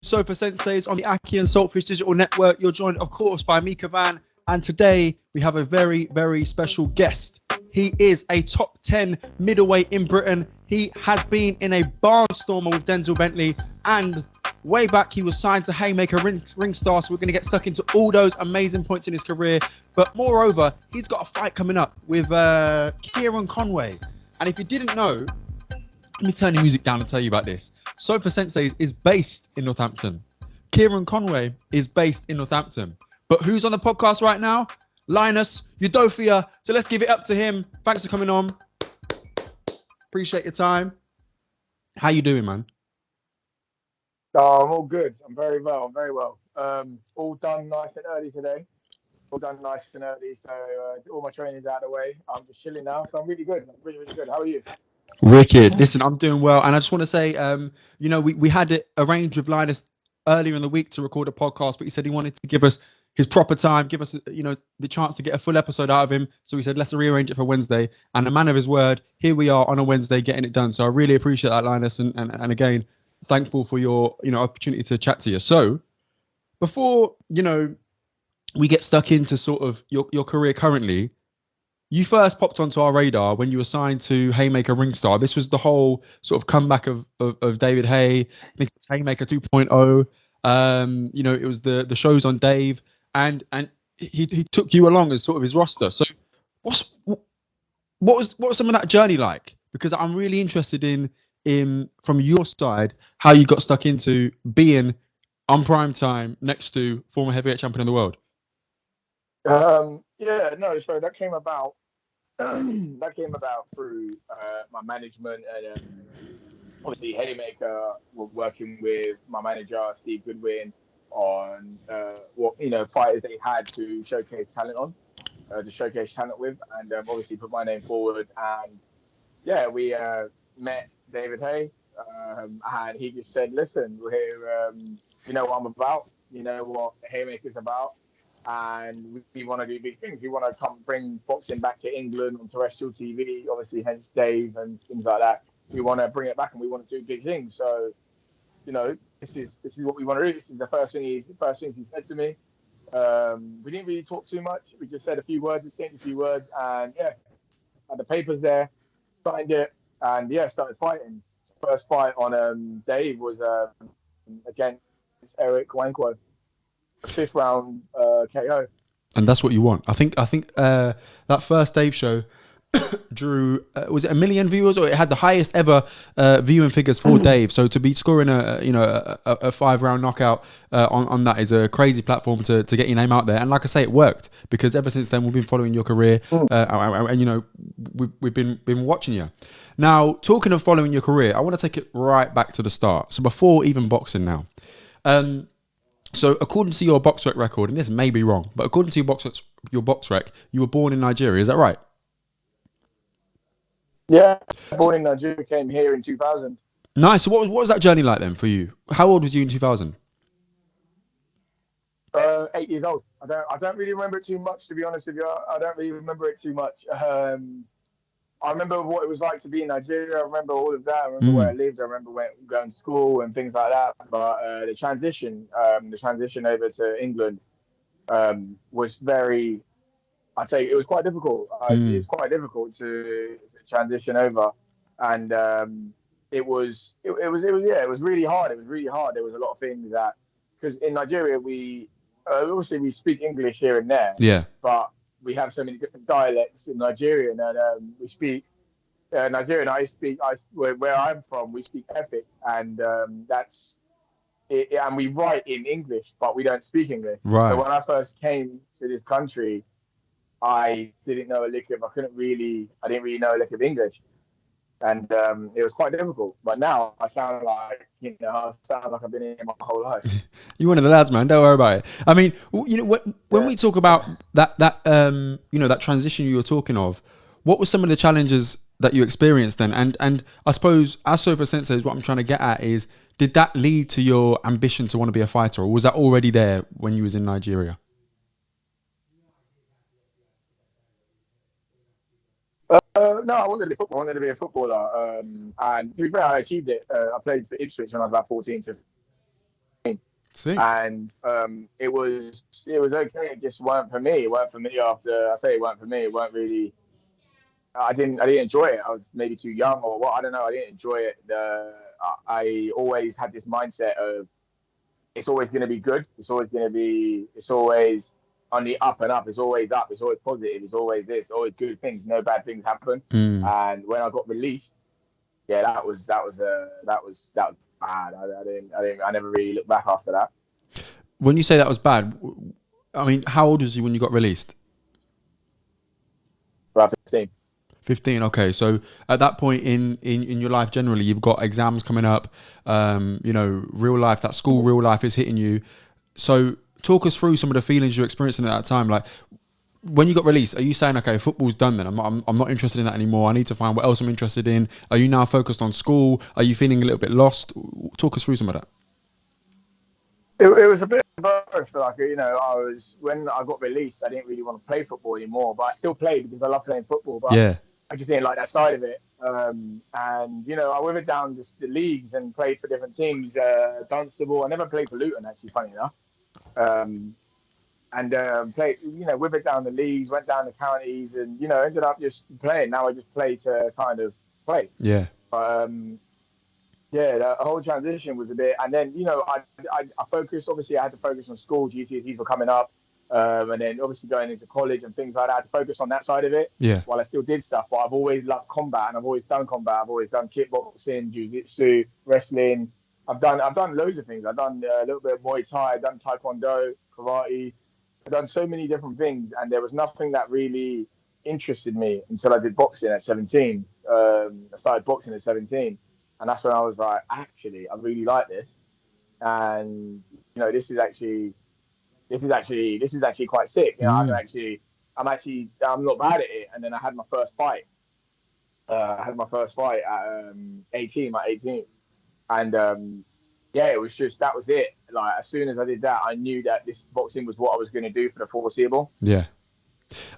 SOFA SENSEI'S on the akhi&saltfish digital network. You're joined, of course, by Mika Van. And today we have a very, very special guest. He is a top 10 middleweight in Britain. He has been in a barnstormer with Denzel Bentley. And way back, he was signed to Hayemaker, Ringstar. So we're going to get stuck into all those amazing points in his career. But moreover, he's got a fight coming up with Kieron Conway. And if you didn't know, let me turn the music down and tell you about this. SOFA SENSEI'S is based in Northampton. Kieron Conway is based in Northampton. But who's on the podcast right now? Linus Udofia. So let's give it up to him. Thanks for coming on. Appreciate your time. How you doing, man? Oh, I'm all good. I'm very well. I'm very well. All done nice and early today. All done nice and early. So all my training's out of the way. I'm just chilling now. So I'm really good. I'm really, really good. How are you? Wicked. Listen, I'm doing well. And I just want to say, we had it arranged with Linus earlier in the week to record a podcast, but he said he wanted to give us his proper time, give us, the chance to get a full episode out of him. So we said, let's rearrange it for Wednesday. And a man of his word, here we are on a Wednesday getting it done. So I really appreciate that, Linus. And again, thankful for your, opportunity to chat to you. So before, we get stuck into sort of your career currently, you first popped onto our radar when you were signed to Hayemaker Ringstar. This was the whole sort of comeback of David Haye. I think it's Hayemaker 2.0. It was the shows on Dave, and he took you along as sort of his roster. So what was some of that journey like? Because I'm really interested in from your side how you got stuck into being on prime time next to former heavyweight champion of the world. So that came about. That came about through my management and obviously Hayemaker were working with my manager Steve Goodwin on what fighters they had to showcase talent with, and obviously put my name forward. And we met David Haye, and he just said, "Listen, we're here. You know what I'm about. You know what Hayemaker's about." And we want to do big things. We want to come bring boxing back to England on terrestrial TV, obviously, hence Dave and things like that. We want to bring it back and we want to do big things. So, this is what we want to do. This is the first thing he said to me. We didn't really talk too much. We just said a few words, exchanged a few words, and had the papers there, signed it, and started fighting. First fight on Dave was against Eric Wankwo. 5th round KO. And that's what you want. I think that first Dave show drew was it 1 million viewers, or it had the highest ever viewing figures for Dave. So to be scoring a 5-round knockout on that is a crazy platform to get your name out there. And like I say, it worked, because ever since then we've been following your career, and we've been watching you. Now, talking of following your career, I want to take it right back to the start. So before even boxing now. So according to your box rec record, and this may be wrong, but according to your box rec, you were born in Nigeria. Is that right? Yeah, born in Nigeria, came here in 2000. Nice. So what was that journey like then for you? How old was you in 2000? 8 years old. I don't really remember it too much, to be honest with you. I don't really remember it too much. I remember what it was like to be in Nigeria. I remember all of that. I remember where I lived. I remember going to school and things like that. But the transition over to England was very. I'd say it was quite difficult. It's quite difficult to transition over, and it was really hard. It was really hard. There was a lot of things that, because in Nigeria we obviously we speak English here and there. Yeah. But we have so many different dialects in Nigeria, and we speak Nigerian. Where I'm from, we speak Efik, and that's it. And we write in English, but we don't speak English. Right. So when I first came to this country, I didn't know a lick of. I didn't really know a lick of English, and it was quite difficult. But now I sound like I've been here my whole life. You're one of the lads, man. Don't worry about it. I mean, when we talk about that transition you were talking of, what were some of the challenges that you experienced then? And I suppose, as SOFA SENSEI'S, what I'm trying to get at is, did that lead to your ambition to want to be a fighter, or was that already there when you was in Nigeria? No, I wanted to be football. I wanted to be a footballer. And to be fair, I achieved it. I played for Ipswich when I was about 14, 15. See. And it was okay. It just weren't for me. It weren't for me after I say it weren't for me. It weren't really. I didn't enjoy it. I was maybe too young or what. I don't know. I didn't enjoy it. I always had this mindset of it's always going to be good. It's always going to be. It's always on the up and up. It's always up. It's always positive. It's always this. Always good things. No bad things happen. Mm. And when I got released, yeah, that was bad. I never really looked back after that. When you say that was bad, I mean, how old was you when you got released? About 15. 15. Okay, so at that point in your life, generally, you've got exams coming up. Real life, that school real life is hitting you. So talk us through some of the feelings you're experiencing at that time. Like when you got released, are you saying, okay, football's done then? I'm not interested in that anymore. I need to find what else I'm interested in. Are you now focused on school? Are you feeling a little bit lost? Talk us through some of that. It was a bit of both. Like, when I got released, I didn't really want to play football anymore, but I still played because I love playing football. But Yeah. I just didn't like that side of it. And I withered down the leagues and played for different teams. Dunstable. I never played for Luton, actually, funny enough. Played, withered down the leagues, went down the counties, and ended up just playing. Now I just play to kind of play. Yeah. But yeah, the whole transition was a bit, and then I focused. Obviously, I had to focus on school. GCSEs were coming up, and then obviously going into college and things like that. I had to focus on that side of it. Yeah. While I still did stuff, but I've always loved combat, and I've always done combat. I've always done kickboxing, jiu-jitsu, wrestling. I've done loads of things. I've done a little bit of Muay Thai. I've done Taekwondo, karate. I've done so many different things, and there was nothing that really interested me until I did boxing at 17. I started boxing at 17. And that's when I was like, actually, I really like this, and this is actually quite sick. I'm not bad at it. And then I had my first fight. At 18, my 18, and it was just that was it. Like as soon as I did that, I knew that this boxing was what I was going to do for the foreseeable. Yeah,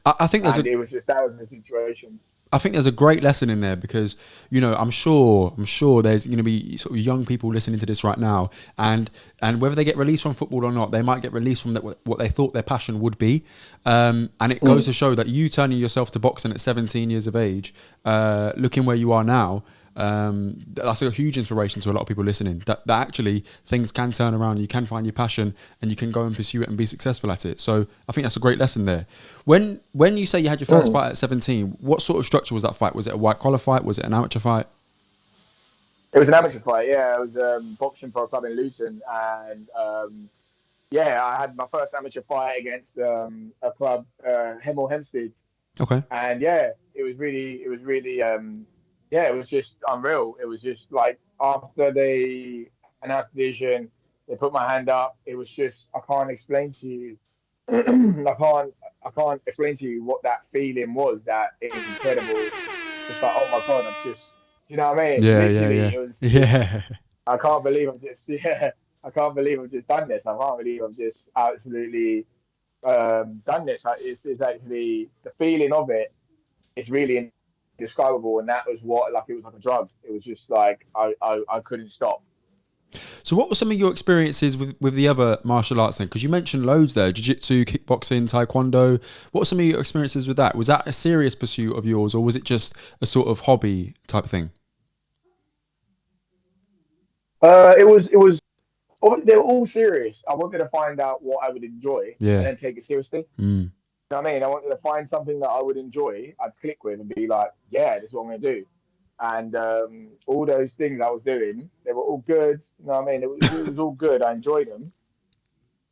I think that was the situation. I think there's a great lesson in there because, I'm sure there's going to be sort of young people listening to this right now, and whether they get released from football or not, they might get released from what they thought their passion would be. And it goes to show that you turning yourself to boxing at 17 years of age, looking where you are now, that's a huge inspiration to a lot of people listening, that actually things can turn around. You can find your passion and you can go and pursue it and be successful at it. So I think that's a great lesson there. When you say you had your first fight at 17, what sort of structure was that fight? Was it a white collar fight? Was it an amateur fight? It was an amateur fight. Yeah, I was boxing for a club in Luton, and I had my first amateur fight against a club, Hemel Hempstead. Okay. And it was really it was just unreal. It was just like after they announced the decision, they put my hand up. It was just I can't explain to you. I can't explain to you what that feeling was. That incredible. Just like oh my god, I'm just. You know what I mean? Yeah, Literally, yeah. It was. Yeah. I can't believe I've just. Yeah. I can't believe I've just done this. I can't believe I've just absolutely done this. It's actually the feeling of it. It's really indescribable, and that was what it was like a drug. It was just like I couldn't stop. So what were some of your experiences with the other martial arts then? Because you mentioned loads there, jiu-jitsu, kickboxing, taekwondo. What were some of your experiences with that? Was that a serious pursuit of yours, or was it just a sort of hobby type of thing? It was they were all serious. I wanted to find out what I would enjoy and then take it seriously. You know what I mean? I wanted to find something that I would enjoy, I'd click with and be like, yeah, this is what I'm going to do. And all those things I was doing, they were all good. You know what I mean? It was all good. I enjoyed them.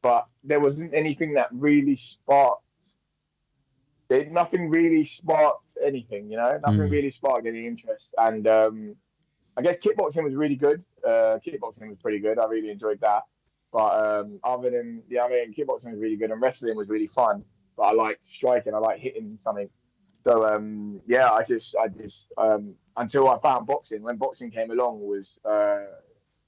But there wasn't anything that really sparked. Nothing really sparked anything, Nothing really sparked any interest. And I guess kickboxing was really good. Kickboxing was pretty good. I really enjoyed that. But other than, kickboxing was really good. And wrestling was really fun. But I liked striking. I liked hitting something. So I just until I found boxing. When boxing came along,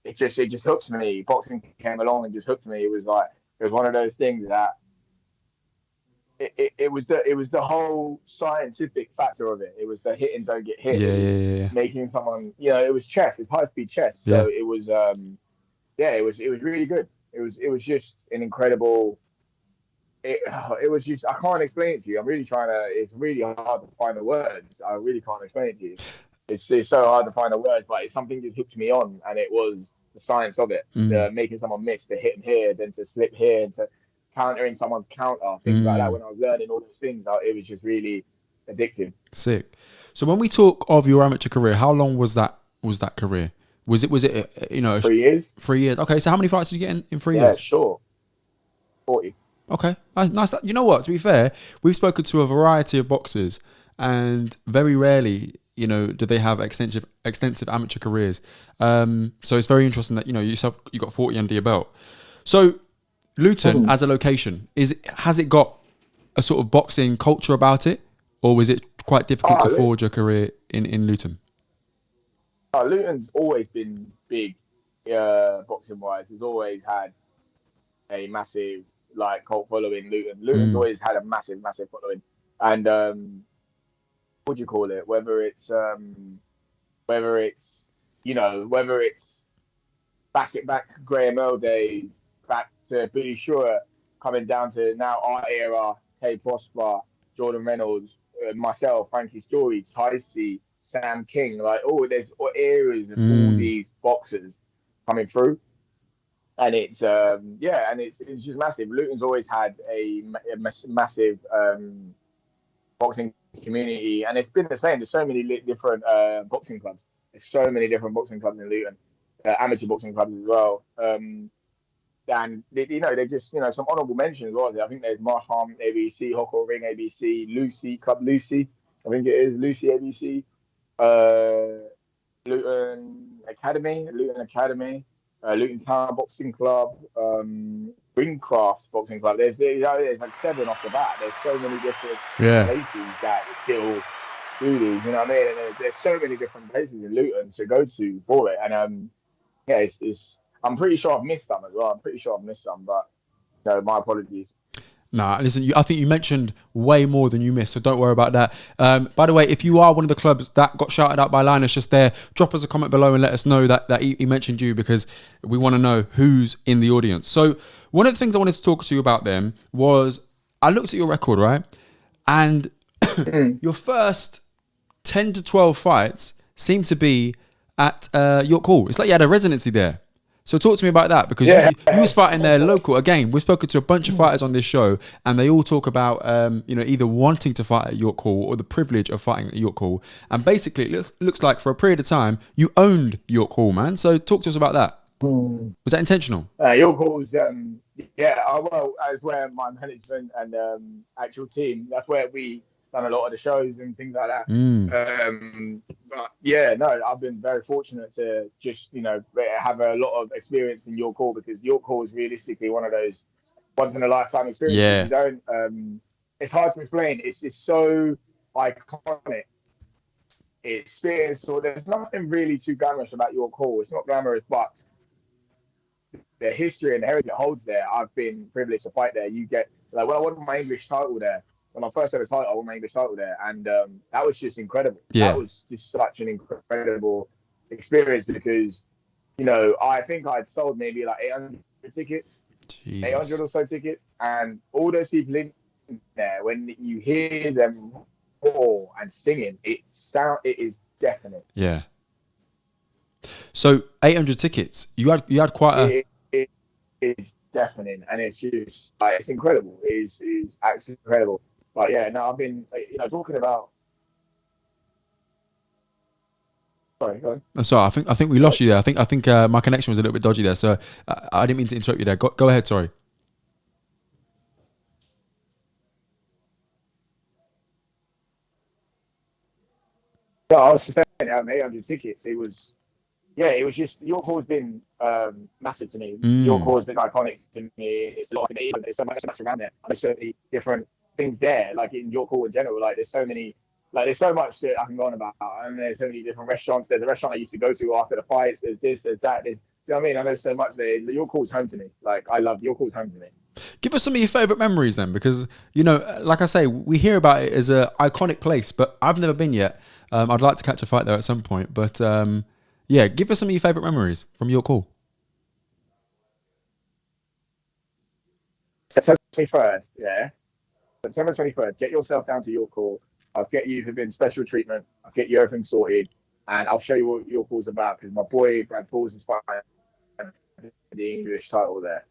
it just hooked me. Boxing came along and just hooked me. It was one of those things that it was the whole scientific factor of it. It was the hit and don't get hit. Yeah. Making someone, it was chess. It's high speed chess. So it was it was really good. It was just an incredible. It was just I can't explain it to you. I'm really trying to. It's really hard to find the words. I really can't explain it to you. It's so hard to find the words, but it's something that hooked me on, and it was the science of it. The making someone miss, to hit here, then to slip here, and to countering someone's counter, things like that. When I was learning all those things, it was just really addictive. Sick. So when we talk of your amateur career, how long was that career? Was it 3 years? 3 years. Okay, so how many fights did you get in 3 years? Yeah, sure. 40. Okay, nice. You know what? To be fair, we've spoken to a variety of boxers, and very rarely, do they have extensive amateur careers. So it's very interesting that you got 40 under your belt. So Luton as a location, has it got a sort of boxing culture about it, or was it quite difficult to forge a career in Luton? Luton's always been big, boxing wise. It's always had a massive cult following. Luton's always had a massive following, and what do you call it? Whether it's back Graham Earl days, back to Billy Shore, coming down to now our era, Kay Prosper, Jordan Reynolds, myself, Frankie Story, Ticey, Sam King, there's areas of all these boxers coming through, and it's it's just massive. Luton's always had a massive boxing community, and it's been the same. There's so many different boxing clubs. There's so many different boxing clubs in Luton, amateur boxing clubs as well. And they just some honourable mentions as well. I think there's Marsham ABC, Hocko Ring ABC, Lucy Club Lucy. I think it is Lucy ABC. Luton Academy, Luton Town Boxing Club, Ringcraft Boxing Club. There's like 7 off the bat. There's so many different places that still do these. You know what I mean? And there's so many different places in Luton to go to for it. And it's I'm pretty sure I've missed some as well. But no, my apologies. Nah, listen, I think you mentioned way more than you missed, so don't worry about that. By the way, if you are one of the clubs that got shouted out by Linus just there, drop us a comment below and let us know that he mentioned you, because we want to know who's in the audience. So one of the things I wanted to talk to you about then was, I looked at your record, right? And your first 10 to 12 fights seem to be at York Hall. It's like you had a residency there. So talk to me about that, because you was fighting there local. Again, we've spoken to a bunch of fighters on this show, and they all talk about either wanting to fight at York Hall or the privilege of fighting at York Hall. And basically, it looks like for a period of time you owned York Hall, man. So talk to us about that. Was that intentional? York Hall's as where my management and actual team. That's where we done a lot of the shows and things like that. I've been very fortunate to just have a lot of experience in York Hall, because York Hall is realistically one of those once in a lifetime experiences. You don't it's hard to explain. It's just so iconic. There's nothing really too glamorous about York Hall. It's not glamorous, but the history and the heritage it holds there. I've been privileged to fight there. You get when I won my English title there. When I first ever title, I won my English title there, and that was just incredible. That was just such an incredible experience, because I think I'd sold maybe like 800 tickets, 800 or so tickets, and all those people in there, when you hear them roar and singing, it is deafening. Yeah. So 800 tickets. You had quite a. It is deafening, and it's just it's incredible. It is absolutely incredible. But I've been talking about. Sorry, go on. Sorry, I think we lost you there. I think my connection was a little bit dodgy there, so I didn't mean to interrupt you there. Go ahead. Sorry. No, I was just saying, 800 tickets. It was just York Hall's been massive to me. York Hall's been iconic to me. It's a lot of it. There's so much around there. There's so many different things there, like in York Hall in general. There's so much that I can go on about, and there's so many different restaurants. There's a restaurant I used to go to after the fights. There's this, there's that. You know what I mean? I know so much there. York Hall's home to me. I love York Hall's home to me. Give us some of your favourite memories then, because like I say, we hear about it as an iconic place, but I've never been yet. I'd like to catch a fight there at some point, but give us some of your favourite memories from York Hall. 21st, yeah. September 23rd, get yourself down to York Hall. I'll get you within special treatment. I'll get you everything sorted. And I'll show you what York Hall's about because my boy Brad Paul's inspired the English title there.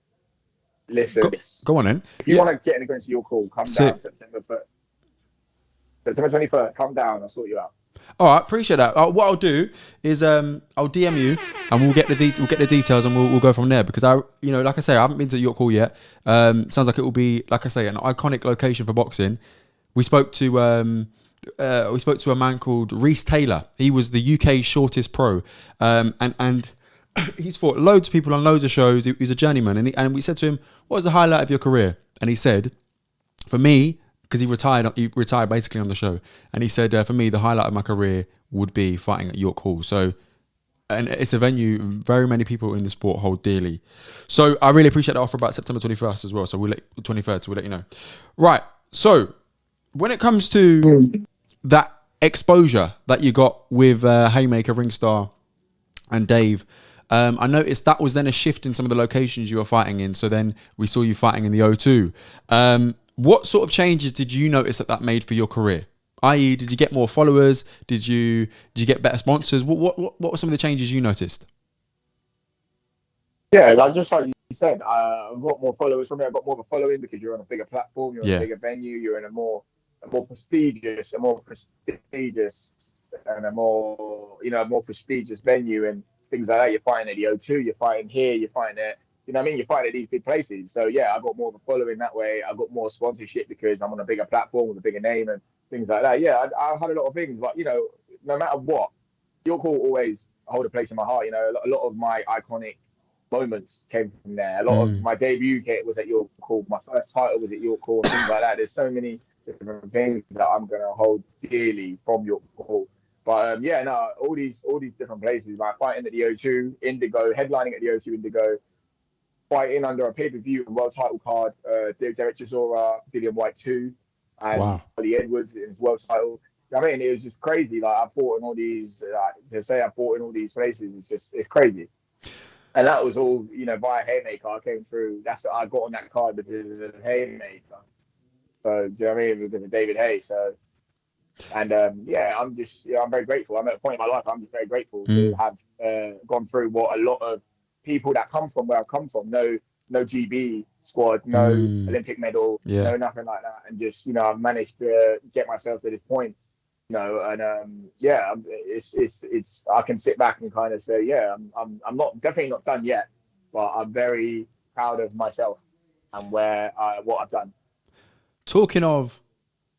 Listen, Go on then. if you want to get anything to York Hall, come down Sick. September 1st. September 23rd, come down. I'll sort you out. All right, appreciate that. What I'll do is I'll DM you and we'll get the details and we'll go from there because like I say, I haven't been to York Hall yet. Sounds like it will be, like I say, an iconic location for boxing. We spoke to a man called Reese Taylor. He was the UK's shortest pro, and he's fought loads of people on loads of shows. He's a journeyman, and we said to him, "What was the highlight of your career?" And he said, "For me." Because he retired basically on the show. And he said, for me, the highlight of my career would be fighting at York Hall. So, and it's a venue very many people in the sport hold dearly. So I really appreciate the offer about September 21st as well. So 23rd, so we'll let you know. Right. So when it comes to that exposure that you got with Hayemaker, Ringstar and Dave, I noticed that was then a shift in some of the locations you were fighting in. So then we saw you fighting in the O2. What sort of changes did you notice that made for your career? I.e., did you get more followers? Did you get better sponsors? What were some of the changes you noticed? Yeah, just like you said, I've got more followers from me. I've got more of a following because you're on a bigger platform, you're in a bigger venue, you're in a more prestigious and a more prestigious venue and things like that. You're fighting at the O2, you're fighting here, you're fighting at you're fighting at these big places. So yeah, I got more of a following that way. I got more sponsorship because I'm on a bigger platform with a bigger name and things like that. Yeah, I had a lot of things, but no matter what, York Hall always hold a place in my heart. A lot of my iconic moments came from there. A lot of my debut kit was at York Hall. My first title was at York Hall and things like that. There's so many different things that I'm gonna hold dearly from York Hall. But all these different places, like fighting at the O2, Indigo, headlining at the O2 Indigo, fighting under a pay-per-view and world title card, Derek Chisora, Dillian White 2, and Ollie Edwards in his world title. It was just crazy. Like I fought in all these, to say I fought in all these places, it's crazy. And that was all, via Hayemaker. I came through. I got on that card because of Hayemaker. So, do you know what I mean? Because of David Haye. So, and I'm very grateful. I'm at a point in my life. I'm just very grateful to have gone through what a lot of people that come from where I've come from. No GB squad, no Olympic medal, no nothing like that. And just, I've managed to get myself to this point. It's I can sit back and kind of say, I'm definitely not done yet, but I'm very proud of myself and what I've done. Talking of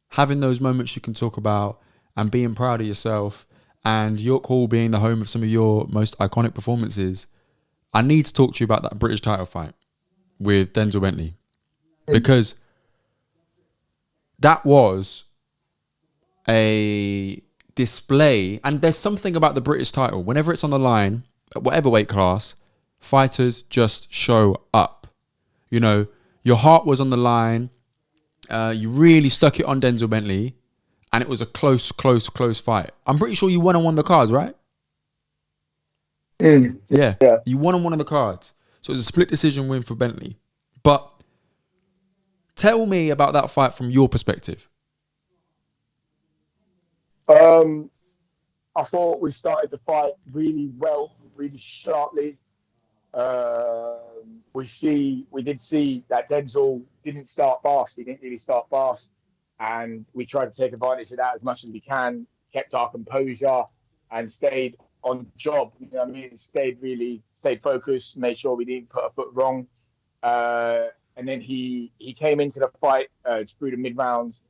having those moments you can talk about and being proud of yourself and York Hall being the home of some of your most iconic performances, I need to talk to you about that British title fight with Denzel Bentley because that was a display, and there's something about the British title. Whenever it's on the line, at whatever weight class, fighters just show up. Your heart was on the line. You really stuck it on Denzel Bentley, and it was a close fight. I'm pretty sure you won on one of the cards, right? Yeah. You won on one of the cards. So it was a split decision win for Bentley. But tell me about that fight from your perspective. I thought we started the fight really well, really sharply. We did see that Denzel didn't start fast. He didn't really start fast. And we tried to take advantage of that as much as we can, kept our composure and stayed on job. Stayed focused, made sure we didn't put a foot wrong. And then he came into the fight through the mid rounds.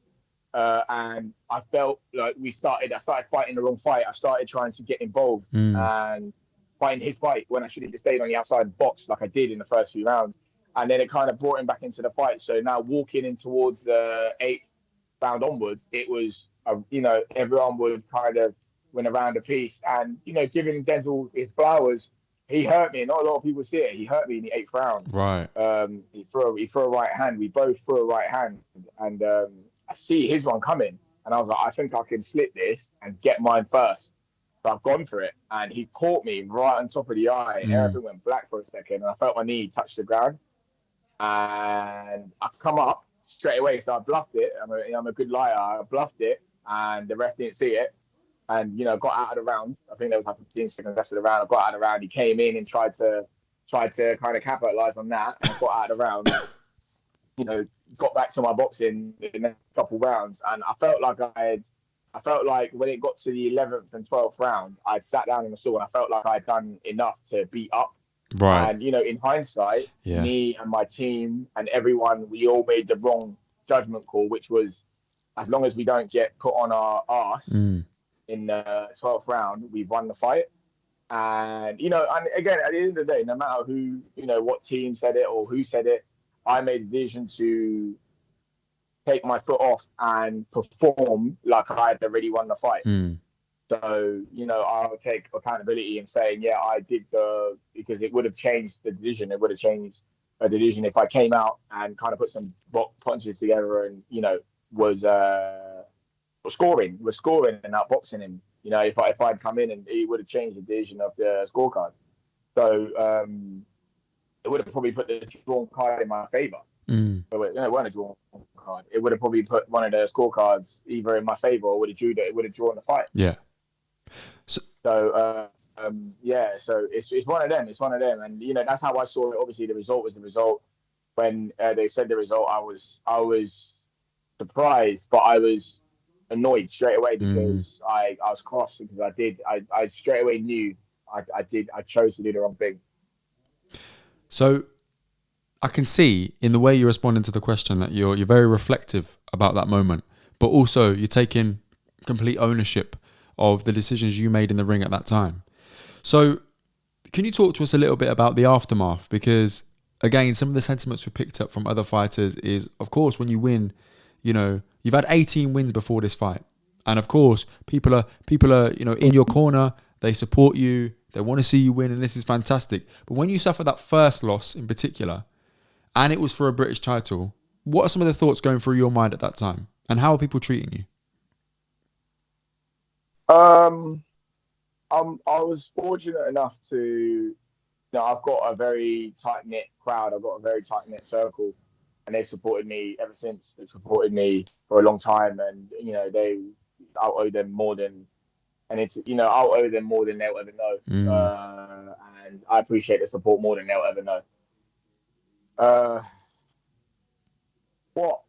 And I felt like I started fighting the wrong fight. I started trying to get involved and fighting his fight when I should have just stayed on the outside and boxed like I did in the first few rounds. And then it kind of brought him back into the fight. So now walking in towards the 8th round onwards, it was, everyone would kind of win around a piece. And, giving Denzel his flowers, he hurt me. Not a lot of people see it. He hurt me in the 8th round. Right. He threw a right hand. We both threw a right hand. And I see his one coming. And I was like, I think I can slit this and get mine first. So I've gone for it. And he caught me right on top of the eye. Everything went black for a second. And I felt my knee touch the ground. and I come up straight away. So I bluffed it. I'm a good liar. I bluffed it, and the ref didn't see it, and got out of the round. I think there was like 15 seconds left of the round. I got out of the round. He came in and tried to kind of capitalize on that, and I got out of the round. Got back to my boxing in the next couple rounds, and I felt like when it got to the 11th and 12th round, I'd sat down in the stall and I felt like I'd done enough to beat up. Right. And, in hindsight, me and my team and everyone, we all made the wrong judgment call, which was as long as we don't get put on our arse in the 12th round, we've won the fight. And, and again, at the end of the day, no matter who, what team said it or who said it, I made the decision to take my foot off and perform like I had already won the fight. So, I'll take accountability and saying, yeah, I did because it would have changed the division. It would have changed a division if I came out and kind of put some punches together and, was scoring and outboxing him. If I'd come in, and it would have changed the division of the scorecard. So it would have probably put the drawn card in my favor. It wasn't a drawn card. It would have probably put one of the scorecards either in my favor or it would have drawn the fight. Yeah. So it's one of them. It's one of them, and that's how I saw it. Obviously, the result was the result. When they said the result, I was surprised, but I was annoyed straight away because I was cross because I straight away knew I chose to do the wrong thing. So I can see in the way you're responding to the question that you're very reflective about that moment, but also you're taking complete ownership of the decisions you made in the ring at that time. So can you talk to us a little bit about the aftermath? Because again, some of the sentiments we picked up from other fighters is, of course, when you win, you've had 18 wins before this fight. And of course, people are, in your corner, they support you, they want to see you win, and this is fantastic. But when you suffer that first loss in particular, and it was for a British title, what are some of the thoughts going through your mind at that time? And how are people treating you? I was fortunate enough to, I've got a very tight knit crowd. I've got a very tight knit circle, and they've supported me ever since. They've supported me for a long time, and I'll owe them more than, I'll owe them more than they'll ever know. And I appreciate the support more than they'll ever know. What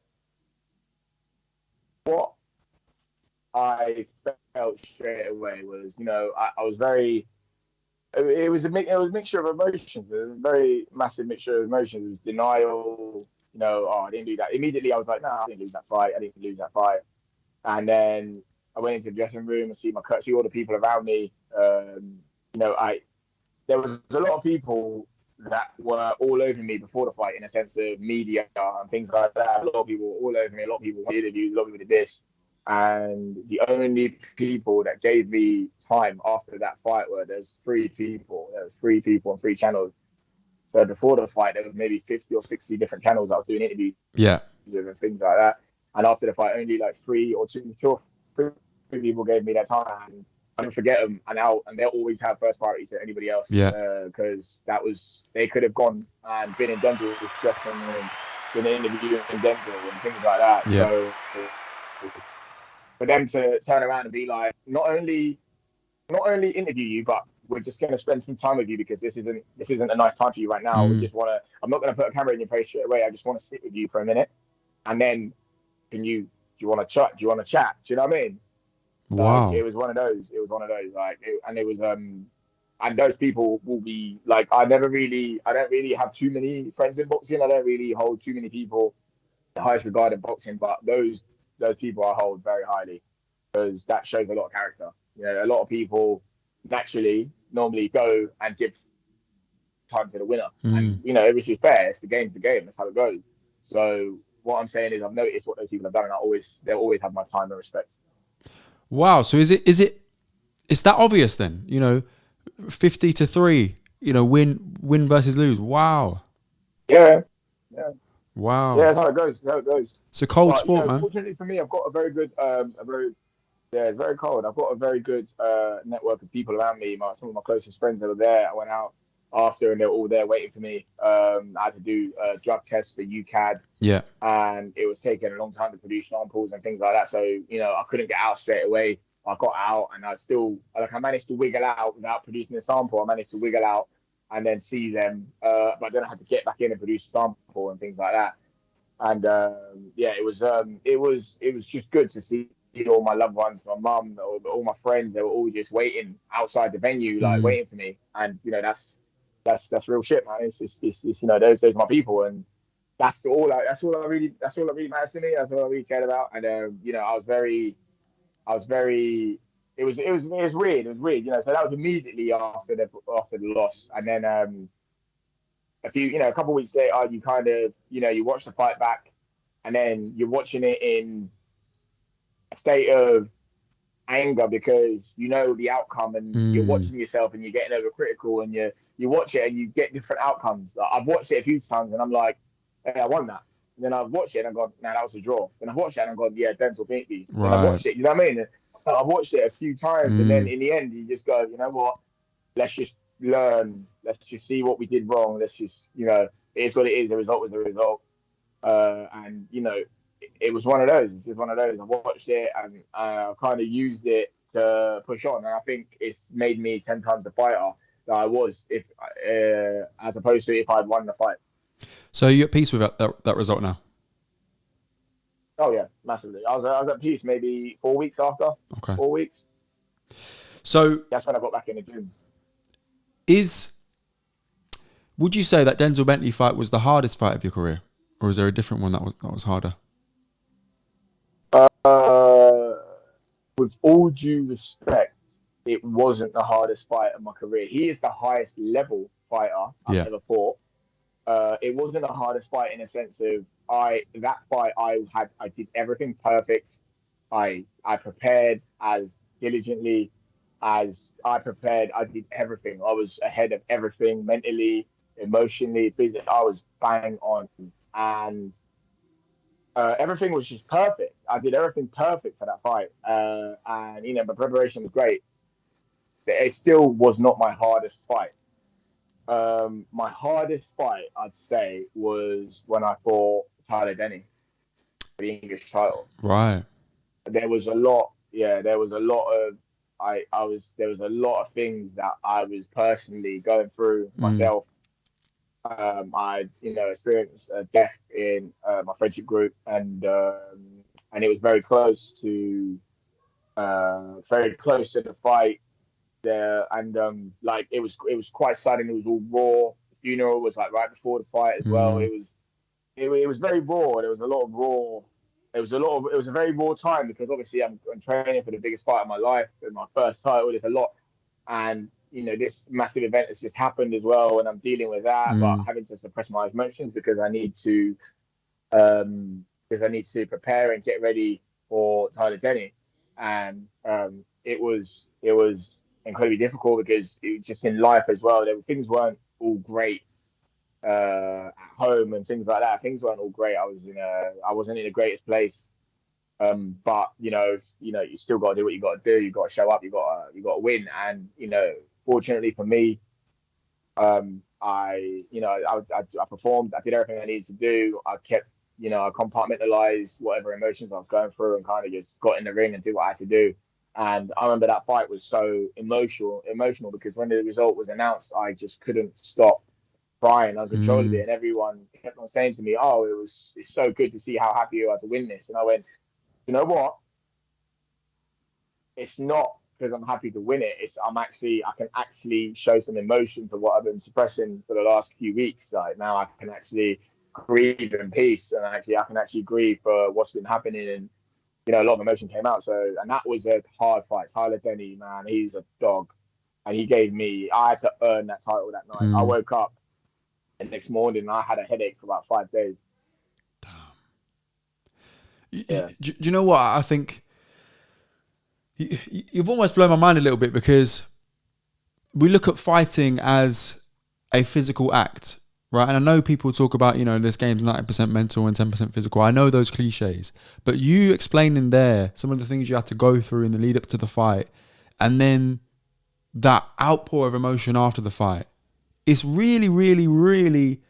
I felt straight away was, I was very. It was a mixture of emotions. It was a very massive mixture of emotions. It was denial. I didn't do that. Immediately, I was like, I didn't lose that fight. And then I went into the dressing room and see all the people around me. There was a lot of people that were all over me before the fight, in a sense of media and things like that. A lot of people were all over me. A lot of people wanted interviews. A lot of people did this. And the only people that gave me time after that fight were there's three people on 3 channels. So before the fight, there was maybe 50 or 60 different channels I was doing interviews with and things like that. And after the fight, only like 3 or 2 people gave me that time. And I don't forget them. And they'll always have first priority to anybody else. Because they could have gone and been in Denzel's dressing room, been interviewing Denzel and things like that. Yeah. So for them to turn around and be like, not only interview you, but we're just going to spend some time with you because this isn't a nice time for you right now. We just want to. I'm not going to put a camera in your face straight away. I just want to sit with you for a minute, and then do you want to chat? Do you want to chat? Do you know what I mean? Wow. It was one of those. And those people will be like, I don't really have too many friends in boxing. I don't really hold too many people the highest regard in boxing, but those people I hold very highly because that shows a lot of character. A lot of people normally go and give time to the winner. And, which is fair. It's the game's the game. That's how it goes. So what I'm saying is I've noticed what those people have done, and they'll always have my time and respect. Wow. So is it's that obvious then? 50-3, win versus lose. Wow. Yeah. Wow. Yeah, that's how it goes. It's a cold sport, man. Fortunately for me, I've got a very good, it's very cold. I've got a very good network of people around me. Some of my closest friends that were there. I went out after, and they were all there waiting for me. I had to do a drug test for UCAD. Yeah. And it was taking a long time to produce samples and things like that. So, I couldn't get out straight away. I got out, and I managed to wiggle out without producing a sample. I managed to wiggle out and then see them. But then I had to get back in and produce a sample and things like that. And it was just good to see all my loved ones, my mum, all my friends. They were all just waiting outside the venue, like waiting for me. And that's real shit, man. It's those are my people, and that's all that really matters to me. That's all I really cared about. And I was very. It was weird. It was weird. So that was immediately after the loss, and then a couple of weeks later, you kind of you watch the fight back, and then you're watching it in a state of anger because you know the outcome, and you're watching yourself, and you're getting overcritical, and you watch it and you get different outcomes. Like, I've watched it a few times, and I'm like, hey, I won that. And then I've watched it and I've gone, nah, that was a draw. Then I've watched it and I've gone, yeah, Denzel beat me. Right. And I've watched it, you know what I mean? I've watched it a few times, and then in the end, you just go, you know what? Let's just learn. Let's just see what we did wrong. Let's just, it is what it is. The result was the result. And, it was one of those. It's just one of those. I watched it and I kind of used it to push on. And I think it's made me 10 times the fighter that I was, as opposed to if I'd won the fight. So you're at peace with that result now? Oh yeah, massively. I was at peace maybe 4 weeks after. Okay. 4 weeks. So that's when I got back in the gym. Would you say that Denzel Bentley fight was the hardest fight of your career, or is there a different one that was harder? With all due respect, it wasn't the hardest fight of my career. He is the highest level fighter I've ever fought. It wasn't the hardest fight in a sense of I did everything perfect. I prepared as diligently as I prepared. I did everything. I was ahead of everything mentally, emotionally, physically. I was bang on, and everything was just perfect. I did everything perfect for that fight, and my preparation was great. It still was not my hardest fight. My hardest fight, I'd say, was when I fought Tyler Denny for the English title. Right. There was a lot. Yeah, there was a lot of. There was a lot of things that I was personally going through myself. I experienced a death in my friendship group, and it was very close to the fight there, and it was quite sudden. It was all raw. The funeral was like right before the fight as well. It was very raw. There was a lot of raw. It was a very raw time because obviously I'm training for the biggest fight of my life and my first title. There's a lot, and this massive event has just happened as well, and I'm dealing with that, but having to suppress my emotions because I need to prepare and get ready for Tyler Denny, and it was incredibly difficult because it was just in life as well. Things weren't all great at home and things like that. Things weren't all great. I wasn't in the greatest place. But you still got to do what you got to do. You got to show up. You got to win. And fortunately for me, I performed. I did everything I needed to do. I kept, I compartmentalized whatever emotions I was going through and kind of just got in the ring and did what I had to do. And I remember that fight was so emotional because when the result was announced, I just couldn't stop crying uncontrollably, and everyone kept on saying to me, "Oh, it's so good to see how happy you are to win this." And I went, "You know what? It's not because I'm happy to win it. I can actually show some emotion to what I've been suppressing for the last few weeks. Like now, I can actually grieve in peace, and I can actually grieve for what's been happening." And a lot of emotion came out. So, and that was a hard fight. Tyler Denny, man, he's a dog, and I had to earn that title that night. I woke up the next morning and I had a headache for about 5 days. Yeah. Do you know what? I think you've almost blown my mind a little bit because we look at fighting as a physical act, right? And I know people talk about, this game's 90% mental and 10% physical. I know those cliches, but you explaining there some of the things you had to go through in the lead up to the fight, and then that outpour of emotion after the fight, it's really, really, really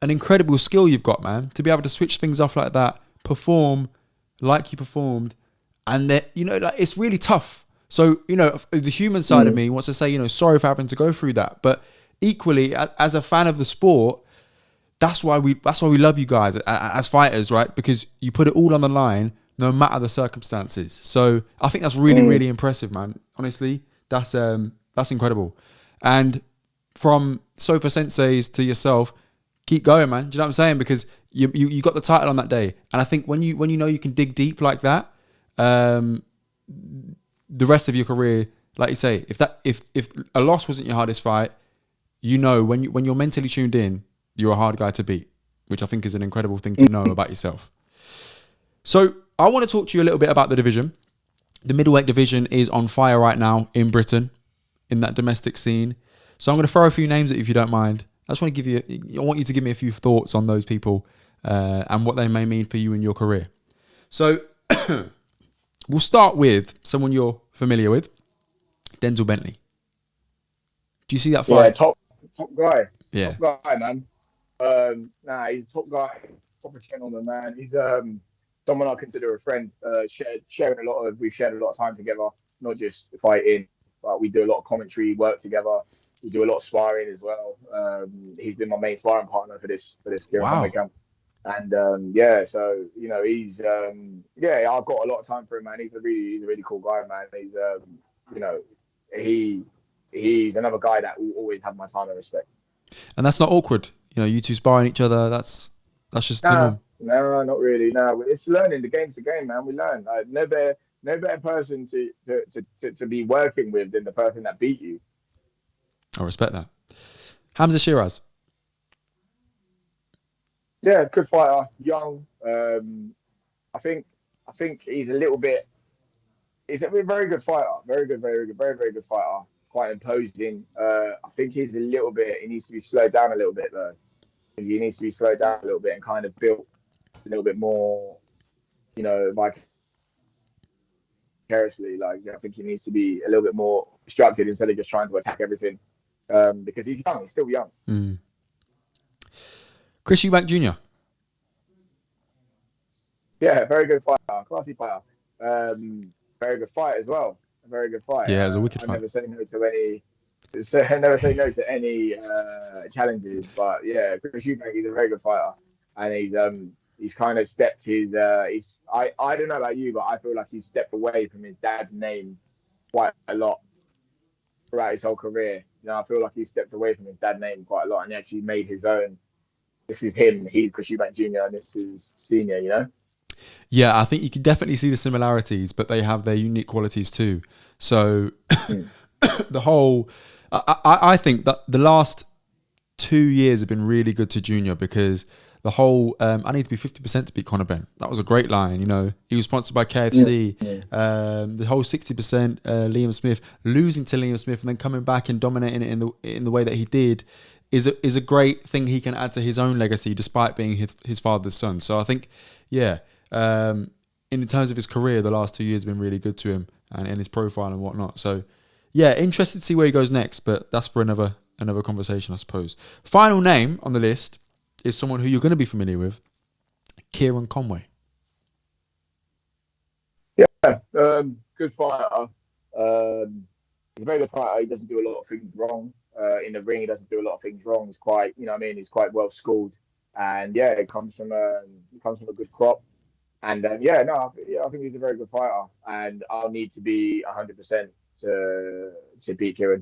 an incredible skill you've got, man, to be able to switch things off like that, perform like you performed, and that, you know, like, it's really tough. So, you know, the human side of me wants to say, you know, sorry for having to go through that, but equally, as a fan of the sport, that's why we love you guys as fighters, right? Because you put it all on the line, no matter the circumstances. So I think that's really, really impressive, man. Honestly, that's incredible. And from SOFA Senseis to yourself, keep going, man. Do you know what I'm saying? Because you got the title on that day, and I think when you know you can dig deep like that, the rest of your career, like you say, if a loss wasn't your hardest fight, you know, when you're mentally tuned in, you're a hard guy to beat, which I think is an incredible thing to know about yourself. So I want to talk to you a little bit about the division. The middleweight division is on fire right now in Britain, in that domestic scene. So I'm going to throw a few names at you if you don't mind. I want you to give me a few thoughts on those people and what they may mean for you in your career. So we'll start with someone you're familiar with, Denzel Bentley. Do you see that fight? Yeah, top guy. Yeah. Top guy, man. He's a top guy, proper gentleman, man. He's someone I consider a friend. We've shared a lot of time together, not just fighting, but we do a lot of commentary work together. We do a lot of sparring as well. He's been my main sparring partner for this Kieron Conway camp. And so you know, he's I've got a lot of time for him, man. He's a really cool guy, man. He's you know, he's another guy that will always have my time and respect. And that's not awkward, you know, you two sparring each other. That's just the norm. No, not really. No, it's learning. The game's the game, man. We learn. No better person to be working with than the person that beat you. I respect that. Hamza Shiraz. Yeah, good fighter, young. I think he's a little bit. He's a very good fighter. Very good fighter. Quite imposing. I think he's a little bit. He needs to be slowed down a little bit, though. He needs to be slowed down a little bit and kind of built a little bit more, you know, vicariously. Like, I think he needs to be a little bit more structured instead of just trying to attack everything. Because he's young. He's still young. Chris Eubank Jr. Yeah, very good fighter. Classy fighter. Very good fight as well. A very good fight. Yeah, it was a wicked fight. I never say no to any challenges. But yeah, Chris Eubank is a very good fighter, and he's kind of stepped his. I don't know about you, but I feel like he's stepped away from his dad's name quite a lot throughout his whole career. You know, I feel like he's stepped away from his dad's name quite a lot and actually made his own. This is him. He's Chris Eubank Jr. and this is Senior. You know. Yeah, I think you can definitely see the similarities, but they have their unique qualities too. So the whole, I think that the last 2 years have been really good to Junior because the whole, I need to be 50% to beat Conor Benn. That was a great line. You know, he was sponsored by KFC. The whole 60% Liam Smith, losing to Liam Smith and then coming back and dominating it in the way that he did is a great thing he can add to his own legacy despite being his father's son. So I think, yeah. In terms of his career, the last 2 years have been really good to him and his profile and whatnot. So, yeah, interested to see where he goes next, but that's for another conversation, I suppose. Final name on the list is someone who you're going to be familiar with, Kieron Conway. Yeah, good fighter. He's a very good fighter. He doesn't do a lot of things wrong. In the ring, he doesn't do a lot of things wrong. He's quite, you know what I mean? He's quite well schooled. And yeah, it comes from a good crop. And I think he's a very good fighter, and I'll need to be 100% to beat Kieron.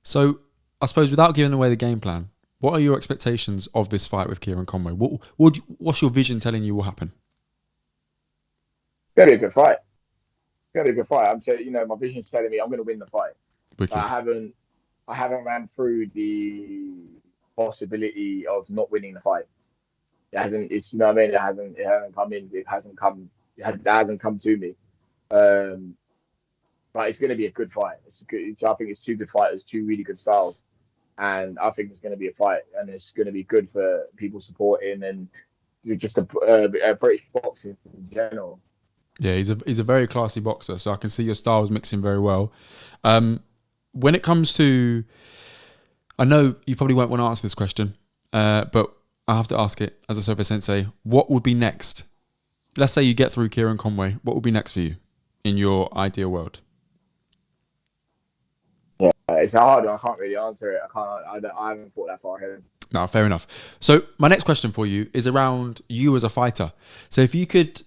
So, I suppose without giving away the game plan, what are your expectations of this fight with Kieron Conway? What's your vision telling you will happen? It's gonna be a good fight. I'm saying, you know, my vision's telling me I'm gonna win the fight. I haven't ran through the possibility of not winning the fight. It hasn't. It's, you know what I mean. It hasn't come in. It hasn't come to me. But it's going to be a good fight. I think it's two good fighters, two really good styles, and I think it's going to be a fight, and it's going to be good for people supporting and just a British boxing in general. Yeah, he's a very classy boxer, so I can see your styles mixing very well. When it comes to, I know you probably won't want to answer this question, but I have to ask it as a SOFA Sensei. What would be next? Let's say you get through Kieron Conway. What would be next for you in your ideal world? Yeah, it's a hard one. I can't really answer it. I haven't thought that far ahead. No, fair enough. So my next question for you is around you as a fighter. So if you could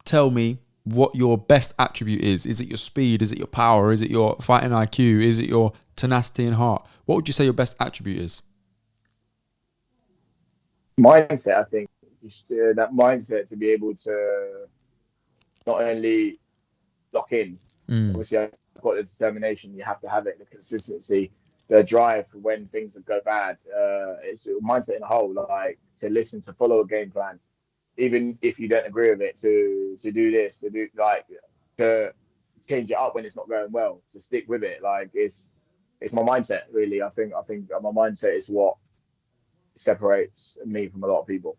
tell me what your best attribute is it your speed? Is it your power? Is it your fighting IQ? Is it your tenacity and heart? What would you say your best attribute is? Mindset, I think. That mindset to be able to not only lock in, obviously I've got the determination, you have to have it, the consistency, the drive for when things go bad. It's a mindset in a whole, like to listen, to follow a game plan, even if you don't agree with it, to do this, to change it up when it's not going well, to stick with it. Like it's my mindset, really. I think my mindset is what separates me from a lot of people.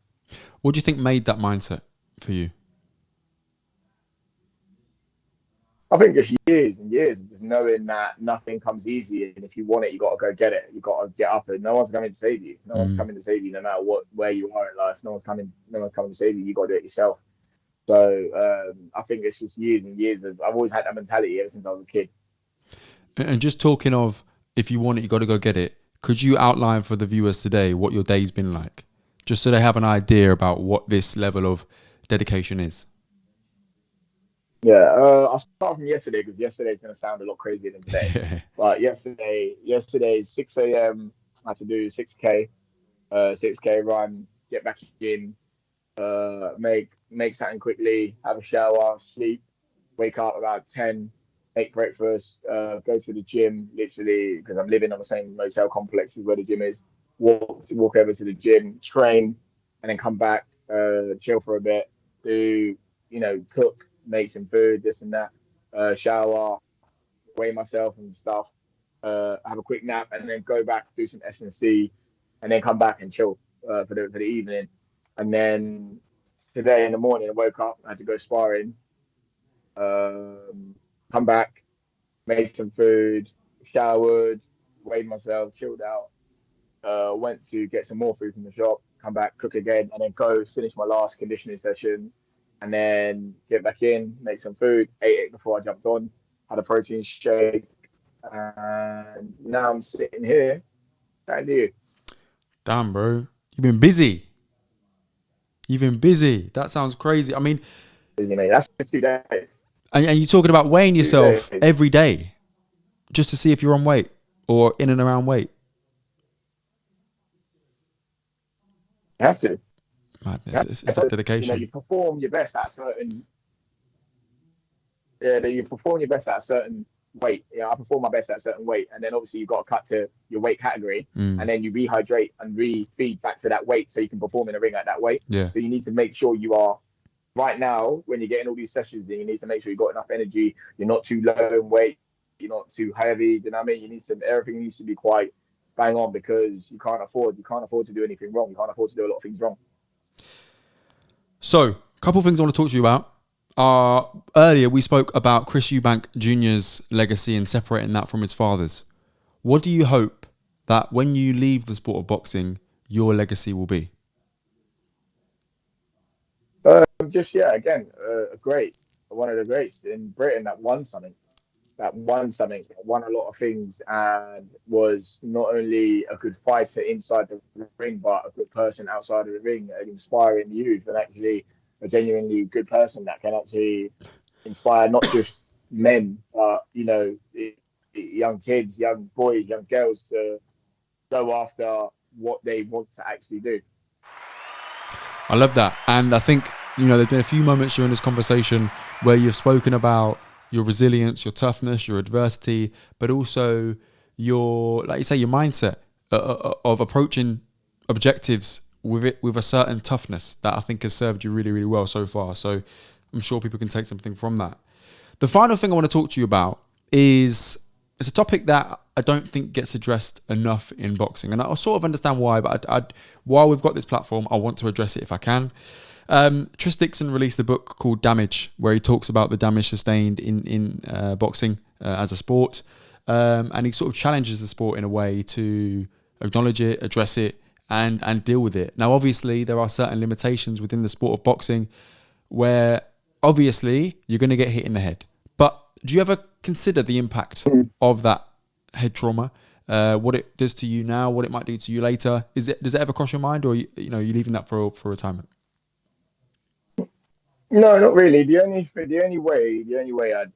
What do you think made that mindset for you? I think just years and years of just knowing that nothing comes easy, and if you want it, you got to go get it. You got to get up, and no one's coming to save you. No one's coming to save you, no matter where you are in life. No one's coming to save you. You got to do it yourself. So I think it's just years and years of. I've always had that mentality ever since I was a kid. And just talking of, if you want it, you got to go get it. Could you outline for the viewers today what your day's been like, just so they have an idea about what this level of dedication is? Yeah, I'll start from yesterday because yesterday's going to sound a lot crazier than today. But yesterday, 6 a.m. I had to do 6K, 6K run, get back in, make something quickly, have a shower, sleep, wake up about 10, make breakfast, go to the gym, literally, because I'm living on the same motel complex as where the gym is, walk over to the gym, train, and then come back, chill for a bit, cook, make some food, this and that, shower, weigh myself and stuff, have a quick nap, and then go back, do some S&C, and then come back and chill for the evening. And then today in the morning, I woke up, I had to go sparring, come back, made some food, showered, weighed myself, chilled out, went to get some more food from the shop, come back, cook again, and then go finish my last conditioning session, and then get back in, make some food, ate it before I jumped on, had a protein shake, and now I'm sitting here chatting to you. Damn, bro. You've been busy. That sounds crazy. I mean, Busy, mate. That's for 2 days. And you're talking about weighing yourself every day just to see if you're on weight or in and around weight. You have to. Madness. It's that dedication. You perform your best at certain. Yeah, you perform your best at a certain weight. Yeah, I perform my best at a certain weight, and then obviously you've got to cut to your weight category, and then you rehydrate and re-feed back to that weight so you can perform in a ring at that weight. Yeah. So you need to make sure you are right now when you're getting all these sessions. You need to make sure you've got enough energy. You're not too low in weight. You're not too heavy. You know what I mean? Everything needs to be quite bang on because you can't afford to do anything wrong. You can't afford to do a lot of things wrong. So, a couple of things I want to talk to you about. Earlier, we spoke about Chris Eubank Jr.'s legacy and separating that from his father's. What do you hope that when you leave the sport of boxing, your legacy will be? One of the greats in Britain that won a lot of things, and was not only a good fighter inside the ring, but a good person outside of the ring, inspiring youth, and actually a genuinely good person that can actually inspire not just men, but young kids, young boys, young girls to go after what they want to actually do. I love that. And I think, there's been a few moments during this conversation where you've spoken about your resilience, your toughness, your adversity, but also your, like you say, your mindset of approaching objectives with a certain toughness that I think has served you really, really well so far. So I'm sure people can take something from that. The final thing I want to talk to you about is, it's a topic that I don't think gets addressed enough in boxing. And I sort of understand why, but while we've got this platform, I want to address it if I can. Tris Dixon released a book called Damage, where he talks about the damage sustained in boxing as a sport. And he sort of challenges the sport in a way to acknowledge it, address it, and deal with it. Now, obviously, there are certain limitations within the sport of boxing where obviously you're going to get hit in the head. But do you ever consider the impact of that head trauma? What it does to you now, what it might do to you later? Does it ever cross your mind, or you leaving that for retirement? No, not really. The only way I'd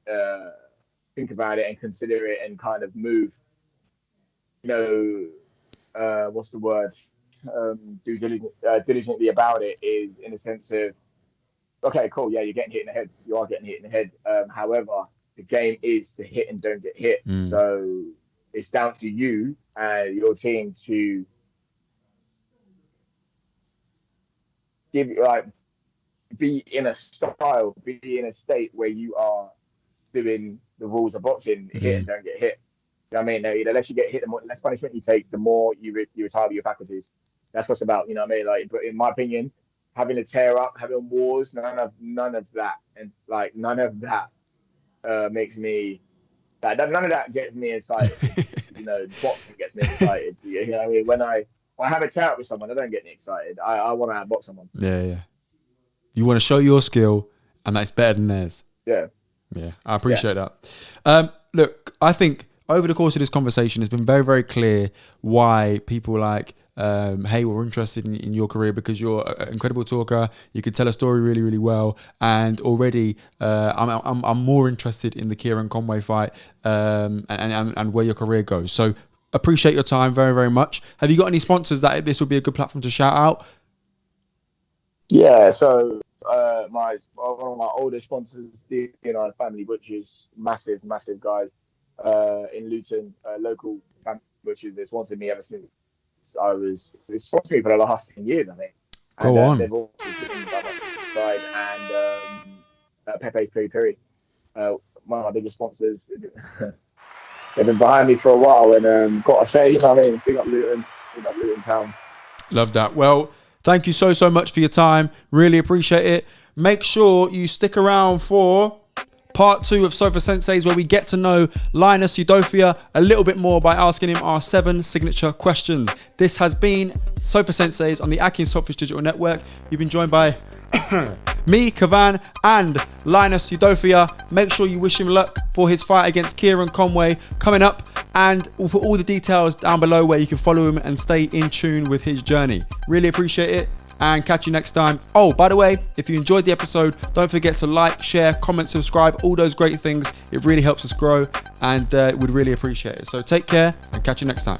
think about it and consider it and kind of move, what's the word? Diligently about it is in the sense of, okay, cool, yeah, you're getting hit in the head. You are getting hit in the head. However, the game is to hit and don't get hit. So it's down to you and your team to be in a state where you are doing the rules of boxing, hit and don't get hit. You know what I mean? The less you get hit, the less punishment you take, the more you retire your faculties. That's what's about. You know what I mean? Like, in my opinion, having a tear up, having wars, none of that, and like none of that makes me. None of that gets me excited. Boxing gets me excited. You know what I mean? When I have a tear up with someone, I don't get me excited. I want to outbox someone. Yeah. You want to show your skill, and that's better than theirs. Yeah. I appreciate that. Look, I think over the course of this conversation, it's been very, very clear why people like Haye were interested in your career, because you're an incredible talker. You could tell a story really, really well, and already I'm more interested in the Kieron Conway fight and where your career goes. So appreciate your time very, very much. Have you got any sponsors that this would be a good platform to shout out? Yeah, so one of my oldest sponsors, DAZN Family Butchers, massive guys in Luton, local family butchers. They sponsored me ever since they sponsored me for the last 10 years, I think. Go on. They've also been by my side, and Pepe's Peri Peri, one of my biggest sponsors. They've been behind me for a while, and got to say, big up Luton town. Love that. Well, thank you so much for your time. Really appreciate it. Make sure you stick around for part 2 of SOFA Senseis, where we get to know Linus Udofia a little bit more by asking him our 7 signature questions. This has been SOFA Senseis on the akhi&saltfish Digital Network. You've been joined by me, Kavan, and Linus Udofia. Make sure you wish him luck for his fight against Kieron Conway coming up, and we'll put all the details down below where you can follow him and stay in tune with his journey. Really appreciate it, and catch you next time. Oh, by the way, if you enjoyed the episode, don't forget to like, share, comment, subscribe, all those great things. It really helps us grow, and we'd really appreciate it. So take care and catch you next time.